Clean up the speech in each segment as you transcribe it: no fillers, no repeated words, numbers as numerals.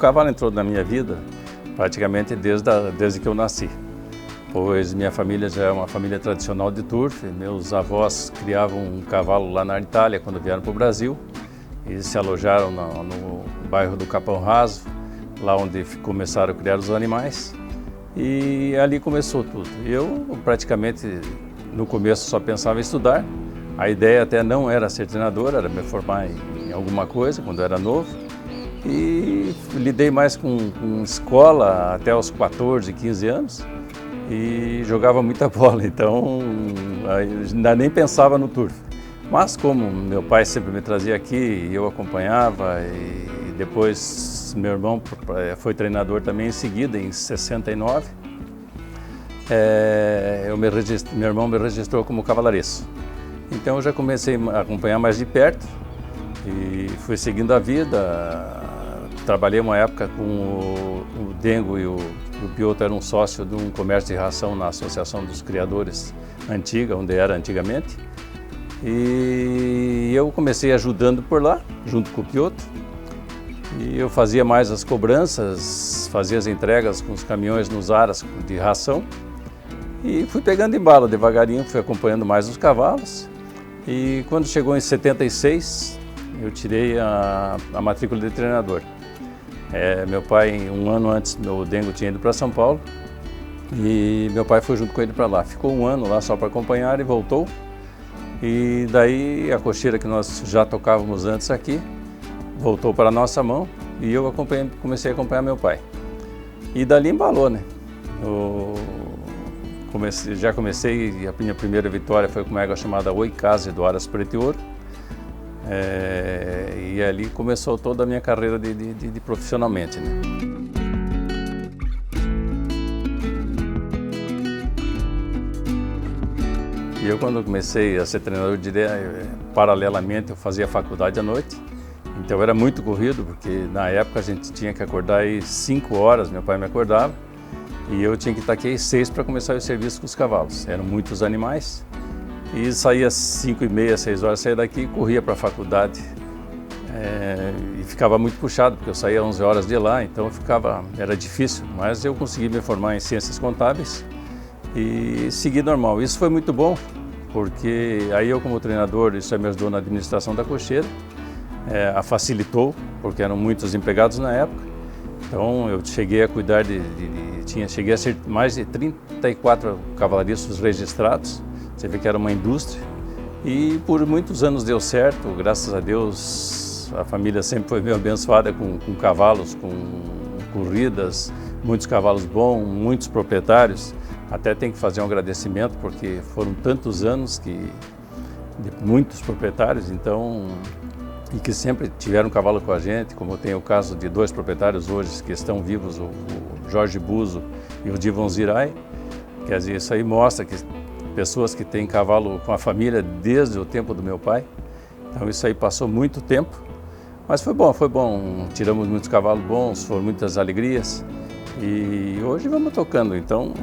cavalo entrou na minha vida praticamente desde que eu nasci. Pois minha família já é uma família tradicional de turf. Meus avós criavam um cavalo lá na Itália quando vieram para o Brasil. E se alojaram no bairro do Capão Raso, lá onde começaram a criar os animais. E ali começou tudo. Eu praticamente no começo só pensava em estudar. A ideia até não era ser treinador, era me formar em alguma coisa quando eu era novo. E lidei mais com escola até os 14, 15 anos. E jogava muita bola, então ainda nem pensava no turf. Mas como meu pai sempre me trazia aqui, eu acompanhava, e depois meu irmão foi treinador também em seguida, em 69, meu irmão me registrou como cavalareço. Então eu já comecei a acompanhar mais de perto e fui seguindo a vida. Trabalhei uma época com o Dengo e o Piotr eram sócio de um comércio de ração na Associação dos Criadores Antiga, onde era antigamente. E eu comecei ajudando por lá, junto com o Piotr. E eu fazia mais as cobranças, fazia as entregas com os caminhões nos aras de ração. E fui pegando embalo devagarinho, fui acompanhando mais os cavalos. E quando chegou em 76, eu tirei a matrícula de treinador. Meu pai, um ano antes, meu Dengo tinha ido para São Paulo e meu pai foi junto com ele para lá. Ficou um ano lá só para acompanhar e voltou. E daí a cocheira que nós já tocávamos antes aqui voltou para a nossa mão e eu comecei a acompanhar meu pai. E dali embalou, né? Já comecei, e a minha primeira vitória foi com uma égua chamada Oicase do Aras Preto e Ouro. E ali começou toda a minha carreira de profissionalmente, né? E eu quando comecei a ser treinador de ideia, paralelamente eu fazia faculdade à noite. Então era muito corrido, porque na época a gente tinha que acordar aí 5 horas, meu pai me acordava. E eu tinha que estar aqui às 6 para começar o serviço com os cavalos. Eram muitos animais. E saía às 5h30, 6 horas, saía daqui e corria para a faculdade. E ficava muito puxado, porque eu saía às 11 horas de lá, então era difícil. Mas eu consegui me formar em Ciências Contábeis e segui normal. Isso foi muito bom, porque aí eu como treinador, isso me ajudou na administração da cocheira, a facilitou, porque eram muitos empregados na época. Então eu cheguei a cuidar cheguei a ser mais de 34 cavalariços registrados. Você vê que era uma indústria e por muitos anos deu certo, graças a Deus a família sempre foi meio abençoada com cavalos, com corridas, muitos cavalos bons, muitos proprietários. Até tem que fazer um agradecimento porque foram tantos anos de muitos proprietários, então, e que sempre tiveram cavalo com a gente, como tem o caso de 2 proprietários hoje que estão vivos, o Jorge Buzo e o Divon Zirai. Quer dizer, isso aí mostra que pessoas que têm cavalo com a família desde o tempo do meu pai. Então isso aí passou muito tempo, mas foi bom. Tiramos muitos cavalos bons, foram muitas alegrias e hoje vamos tocando, então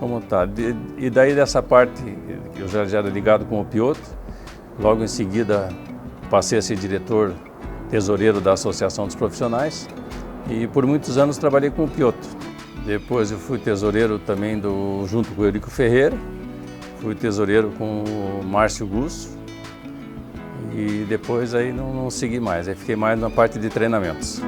vamos estar. E daí dessa parte, eu já era ligado com o Piotr, logo em seguida passei a ser diretor tesoureiro da Associação dos Profissionais e por muitos anos trabalhei com o Piotr. Depois eu fui tesoureiro também junto com o Eurico Ferreira. Fui tesoureiro com o Márcio Gusso e depois aí não segui mais, aí fiquei mais na parte de treinamentos.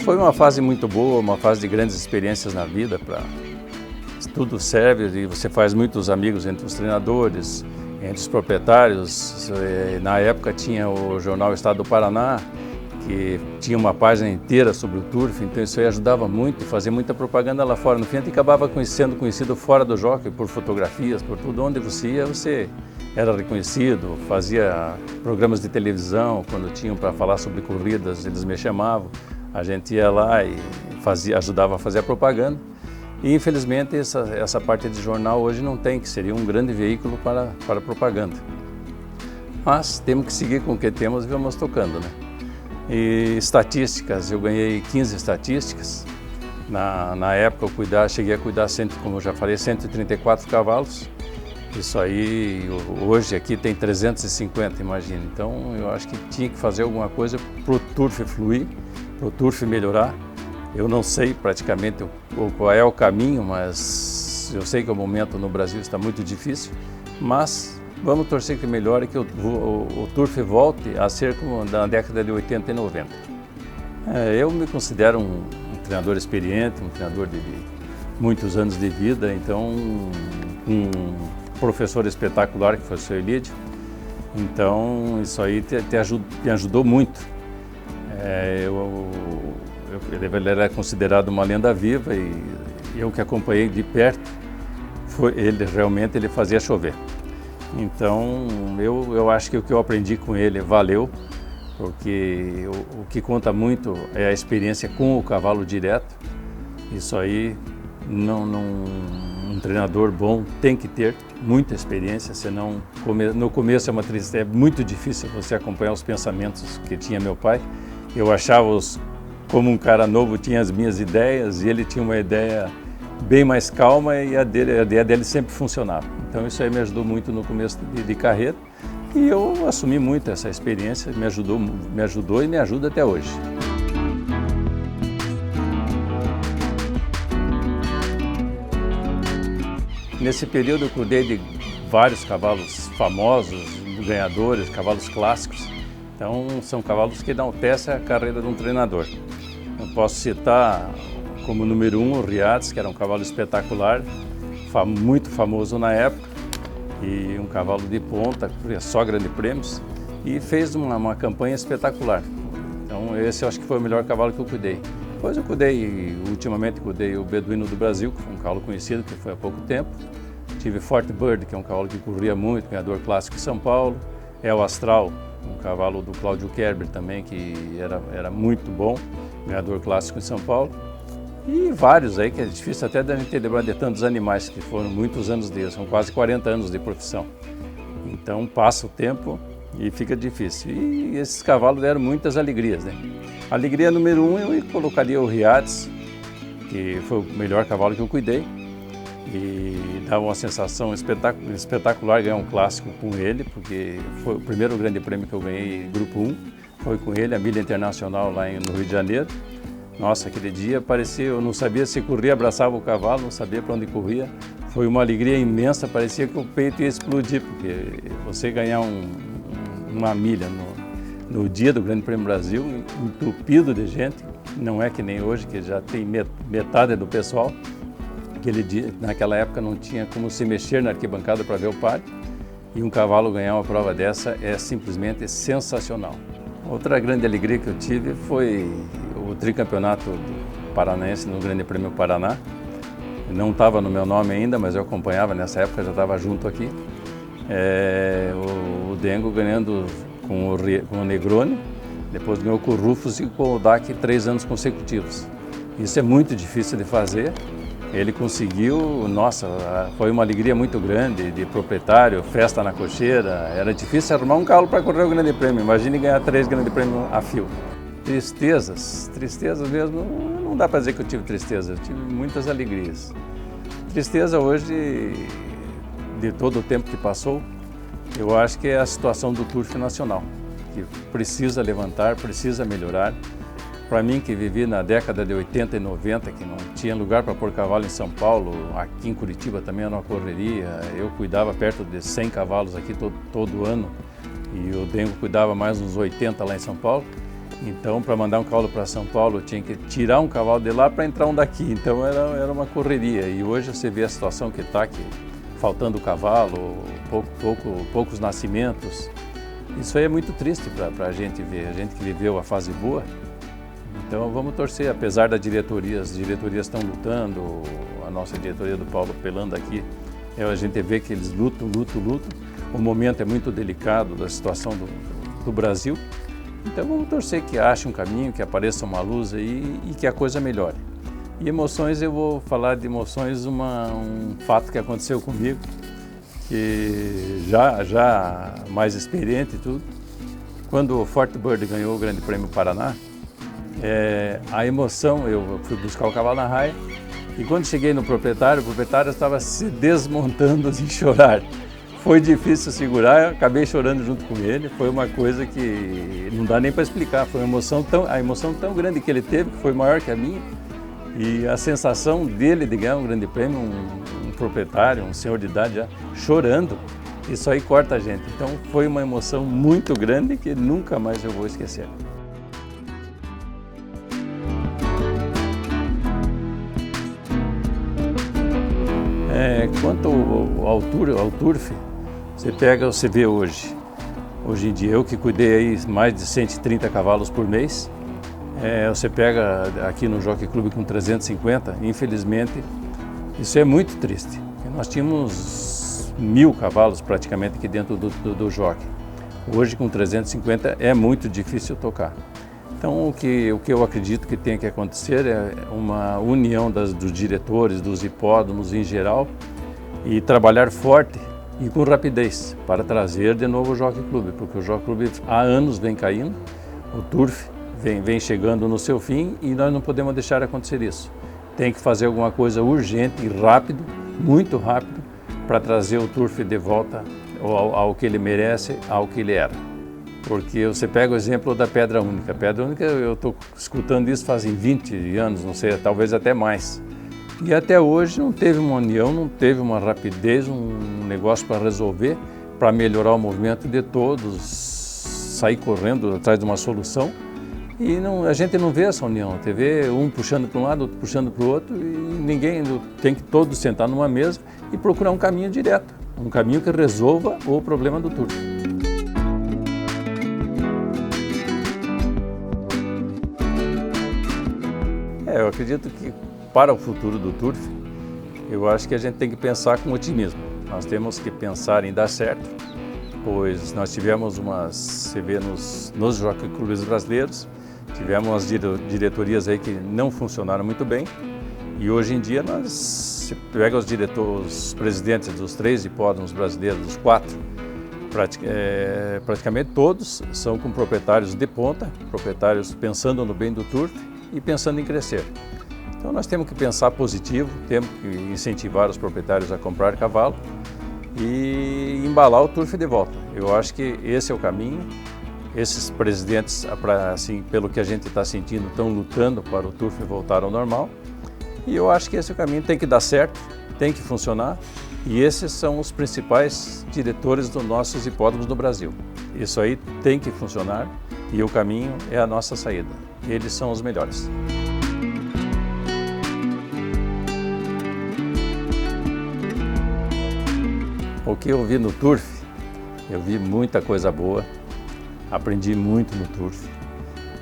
Foi uma fase muito boa, uma fase de grandes experiências na vida, tudo serve e você faz muitos amigos entre os treinadores, entre os proprietários. Na época tinha o jornal Estado do Paraná, que tinha uma página inteira sobre o turf, então isso aí ajudava muito, fazia muita propaganda lá fora. No fim, a gente acabava sendo conhecido fora do jockey, por fotografias, por tudo. Onde você ia, você era reconhecido, fazia programas de televisão, quando tinham para falar sobre corridas, eles me chamavam. A gente ia lá e ajudava a fazer a propaganda. E infelizmente essa parte de jornal hoje não tem, que seria um grande veículo para propaganda. Mas temos que seguir com o que temos e vamos tocando, né? E estatísticas, eu ganhei 15 estatísticas. Na época cheguei a cuidar, como eu já falei, 134 cavalos. Isso aí, hoje aqui tem 350, imagina. Então, eu acho que tinha que fazer alguma coisa para o turf fluir, para o turf melhorar. Eu não sei praticamente qual é o caminho, mas eu sei que o momento no Brasil está muito difícil, mas vamos torcer que melhore, que o turf volte a ser como na década de 80 e 90. Eu me considero um treinador experiente, um treinador de muitos anos de vida, então um professor espetacular que foi o seu Elídio. Então isso aí me ajudou muito. Ele era considerado uma lenda viva e eu que acompanhei de perto, ele fazia chover. Então eu acho que o que eu aprendi com ele valeu, porque o que conta muito é a experiência com o cavalo direto. Isso aí um treinador bom tem que ter muita experiência, senão no começo é muito difícil você acompanhar os pensamentos que tinha meu pai. Eu achava-os como um cara novo, tinha as minhas ideias e ele tinha uma ideia bem mais calma e a ideia dele sempre funcionava. Então isso aí me ajudou muito no começo de carreira e eu assumi muito essa experiência, me ajudou e me ajuda até hoje. Nesse período eu cuidei de vários cavalos famosos, ganhadores, cavalos clássicos. Então são cavalos que enaltecem a carreira de um treinador. Eu posso citar como número 1 o Riades, que era um cavalo espetacular, muito famoso na época, e um cavalo de ponta, só grandes prêmios, e fez uma campanha espetacular. Então esse eu acho que foi o melhor cavalo que eu cuidei. Depois ultimamente cuidei o Beduíno do Brasil, que foi um cavalo conhecido, que foi há pouco tempo. Tive Forte Bird, que é um cavalo que corria muito, ganhador clássico em São Paulo. El Astral, um cavalo do Cláudio Kerber também, que era muito bom, ganhador clássico em São Paulo. E vários aí, que é difícil até da gente lembrar de tantos animais, que foram muitos anos deles, são quase 40 anos de profissão. Então passa o tempo e fica difícil. E esses cavalos deram muitas alegrias, né? Alegria número 1 eu colocaria o Riades, que foi o melhor cavalo que eu cuidei. E dava uma sensação espetacular ganhar um clássico com ele, porque foi o primeiro grande prêmio que eu ganhei, Grupo 1, foi com ele, a Milha Internacional lá no Rio de Janeiro. Nossa, aquele dia parecia, eu não sabia se corria, abraçava o cavalo, não sabia para onde corria. Foi uma alegria imensa, parecia que o peito ia explodir, porque você ganhar uma milha no dia do Grande Prêmio Brasil, entupido de gente, não é que nem hoje, que já tem metade do pessoal. Aquele dia, naquela época não tinha como se mexer na arquibancada para ver o páreo, e um cavalo ganhar uma prova dessa é simplesmente sensacional. Outra grande alegria que eu tive foi o tricampeonato paranaense no Grande Prêmio Paraná. Não estava no meu nome ainda, mas eu acompanhava nessa época, já estava junto aqui. O Dengo ganhando com o Negroni, depois ganhou com o Rufus e com o DAC 3 anos consecutivos. Isso é muito difícil de fazer. Ele conseguiu, nossa, foi uma alegria muito grande, de proprietário, festa na cocheira. Era difícil arrumar um cavalo para correr o Grande Prêmio, imagine ganhar 3 Grande Prêmios a fio. Tristezas mesmo, não dá para dizer que eu tive tristeza, eu tive muitas alegrias. Tristeza hoje, de todo o tempo que passou, eu acho que é a situação do turf nacional, que precisa levantar, precisa melhorar. Para mim, que vivi na década de 80 e 90, que não tinha lugar para pôr cavalo em São Paulo, aqui em Curitiba também era uma correria, eu cuidava perto de 100 cavalos aqui todo ano, e o Dengo cuidava mais uns 80 lá em São Paulo. Então, para mandar um cavalo para São Paulo, eu tinha que tirar um cavalo de lá para entrar um daqui, então era uma correria. E hoje você vê a situação que está, que faltando cavalo, poucos nascimentos. Isso aí é muito triste para a gente ver, a gente que viveu a fase boa. Então vamos torcer, apesar da diretoria, as diretorias estão lutando, a nossa diretoria do Paulo Pelanda aqui, a gente vê que eles lutam. O momento é muito delicado da situação do Brasil. Então vamos torcer que ache um caminho, que apareça uma luz aí e que a coisa melhore. E emoções, eu vou falar de emoções, um fato que aconteceu comigo, que já mais experiente e tudo. Quando o Forte Bird ganhou o Grande Prêmio Paraná, a emoção, eu fui buscar o cavalo na raia e quando cheguei no proprietário, o proprietário estava se desmontando de chorar. Foi difícil segurar, acabei chorando junto com ele. Foi uma coisa que não dá nem para explicar. Foi a emoção tão grande que ele teve, que foi maior que a minha. E a sensação dele de ganhar um grande prêmio, um proprietário, um senhor de idade já, chorando, isso aí corta a gente. Então foi uma emoção muito grande que nunca mais eu vou esquecer. Quanto ao turf, você vê hoje em dia, eu que cuidei aí mais de 130 cavalos por mês, você pega aqui no Jockey Club com 350, infelizmente, isso é muito triste. Nós tínhamos 1000 cavalos praticamente aqui dentro do jockey. Hoje com 350 é muito difícil tocar. Então o que eu acredito que tem que acontecer é uma união dos diretores, dos hipódromos em geral e trabalhar forte e com rapidez para trazer de novo o Jockey Club, porque o Jockey Club há anos vem caindo, o turf vem chegando no seu fim e nós não podemos deixar acontecer isso. Tem que fazer alguma coisa urgente e rápido, muito rápido, para trazer o turf de volta ao que ele merece, ao que ele era. Porque você pega o exemplo da Pedra Única. A Pedra Única, eu estou escutando isso fazem 20 anos, não sei, talvez até mais. E até hoje não teve uma união, não teve uma rapidez, um negócio para resolver, para melhorar o movimento de todos, sair correndo atrás de uma solução. E a gente não vê essa união, você vê um puxando para um lado, outro puxando para o outro, e ninguém tem que todos sentar numa mesa e procurar um caminho direto, um caminho que resolva o problema do turf. Eu acredito que para o futuro do turf, eu acho que a gente tem que pensar com otimismo. Nós temos que pensar em dar certo, pois nós tivemos você vê nos Jockey Clubes brasileiros, tivemos umas diretorias aí que não funcionaram muito bem, e hoje em dia se pega os presidentes dos 3 hipódromos brasileiros, dos 4, praticamente todos são com proprietários de ponta, proprietários pensando no bem do turf e pensando em crescer. Então nós temos que pensar positivo, temos que incentivar os proprietários a comprar cavalo e embalar o turf de volta. Eu acho que esse é o caminho. Esses presidentes, assim, pelo que a gente está sentindo, estão lutando para o turf voltar ao normal. E eu acho que esse é o caminho, tem que dar certo, tem que funcionar. E esses são os principais diretores dos nossos hipódromos no Brasil. Isso aí tem que funcionar e o caminho é a nossa saída. Eles são os melhores. O que eu vi no turf, eu vi muita coisa boa, aprendi muito no turf,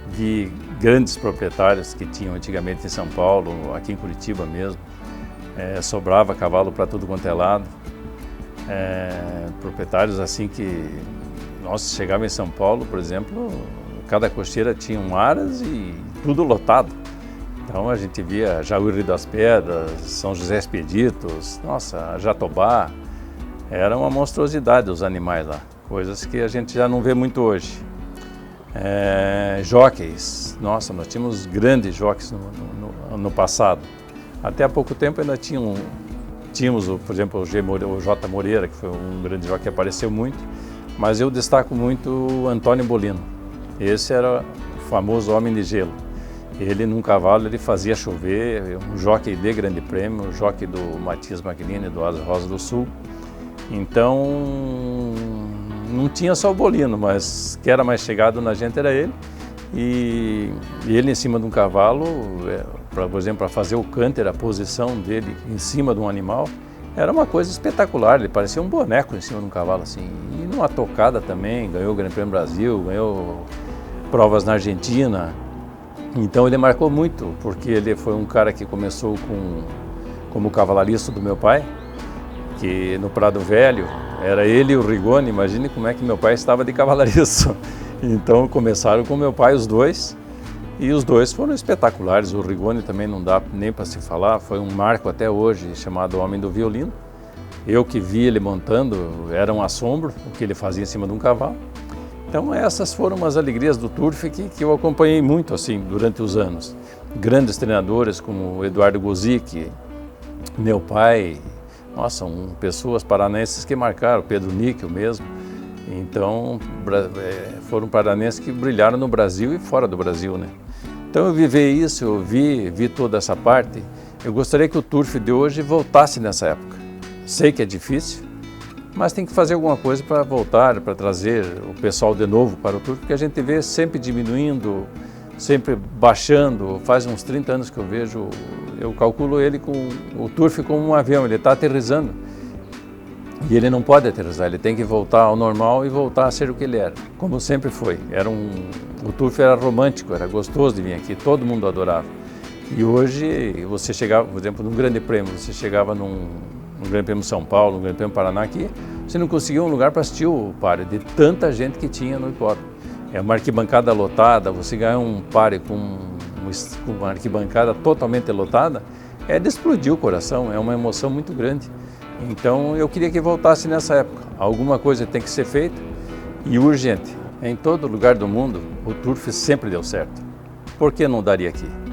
vi grandes proprietários que tinham antigamente em São Paulo, aqui em Curitiba mesmo, sobrava cavalo para tudo quanto é lado, proprietários assim que, nossa, chegava em São Paulo, por exemplo, cada cocheira tinha um aras e tudo lotado. Então a gente via Jaúri das Pedras, São José Expeditos, nossa, Jatobá. Era uma monstruosidade os animais lá, coisas que a gente já não vê muito hoje. Jockeys, nossa, nós tínhamos grandes jockeys no passado. Até há pouco tempo ainda tínhamos, por exemplo, o J. Moreira, que foi um grande jockey que apareceu muito, mas eu destaco muito o Antônio Bolino. Esse era o famoso homem de gelo. Ele, num cavalo, ele fazia chover, um jockey de grande prêmio, um jockey do Matias Magnini, do Asa Rosa do Sul. Então, não tinha só o Bolino, mas que era mais chegado na gente era ele. E ele em cima de um cavalo, por exemplo, para fazer o canter, a posição dele em cima de um animal, era uma coisa espetacular. Ele parecia um boneco em cima de um cavalo assim. E numa tocada também, ganhou o Grande Prêmio Brasil, ganhou provas na Argentina. Então ele marcou muito, porque ele foi um cara que começou como cavalarista do meu pai, que no Prado Velho era ele e o Rigoni. Imagine como é que meu pai estava de cavalariço. Então começaram com meu pai os dois, e os dois foram espetaculares. O Rigoni também não dá nem para se falar, foi um marco até hoje, chamado Homem do Violino. Eu que vi ele montando, era um assombro o que ele fazia em cima de um cavalo. Então essas foram umas alegrias do turf que eu acompanhei muito assim durante os anos. Grandes treinadores como o Eduardo Gozzi, meu pai, nossa, são pessoas paranenses que marcaram, Pedro Níquel mesmo. Então, foram paranenses que brilharam no Brasil e fora do Brasil, né? Então eu vivi isso, eu vi toda essa parte. Eu gostaria que o Turf de hoje voltasse nessa época. Sei que é difícil, mas tem que fazer alguma coisa para voltar, para trazer o pessoal de novo para o Turf, porque a gente vê sempre diminuindo, sempre baixando. Faz uns 30 anos que eu vejo, eu calculo ele com o Turf como um avião, ele está aterrissando. E ele não pode aterrissar, ele tem que voltar ao normal e voltar a ser o que ele era, como sempre foi. O Turf era romântico, era gostoso de vir aqui, todo mundo adorava. E hoje você chegava, por exemplo, num grande prêmio, você chegava num Grande Prêmio São Paulo, num Grande Prêmio Paraná aqui, você não conseguia um lugar para assistir o páreo, de tanta gente que tinha no hipódromo. É uma arquibancada lotada, você ganhar um páreo com uma arquibancada totalmente lotada, é de explodir o coração, é uma emoção muito grande. Então eu queria que voltasse nessa época. Alguma coisa tem que ser feita e urgente. Em todo lugar do mundo, o Turf sempre deu certo. Por que não daria aqui?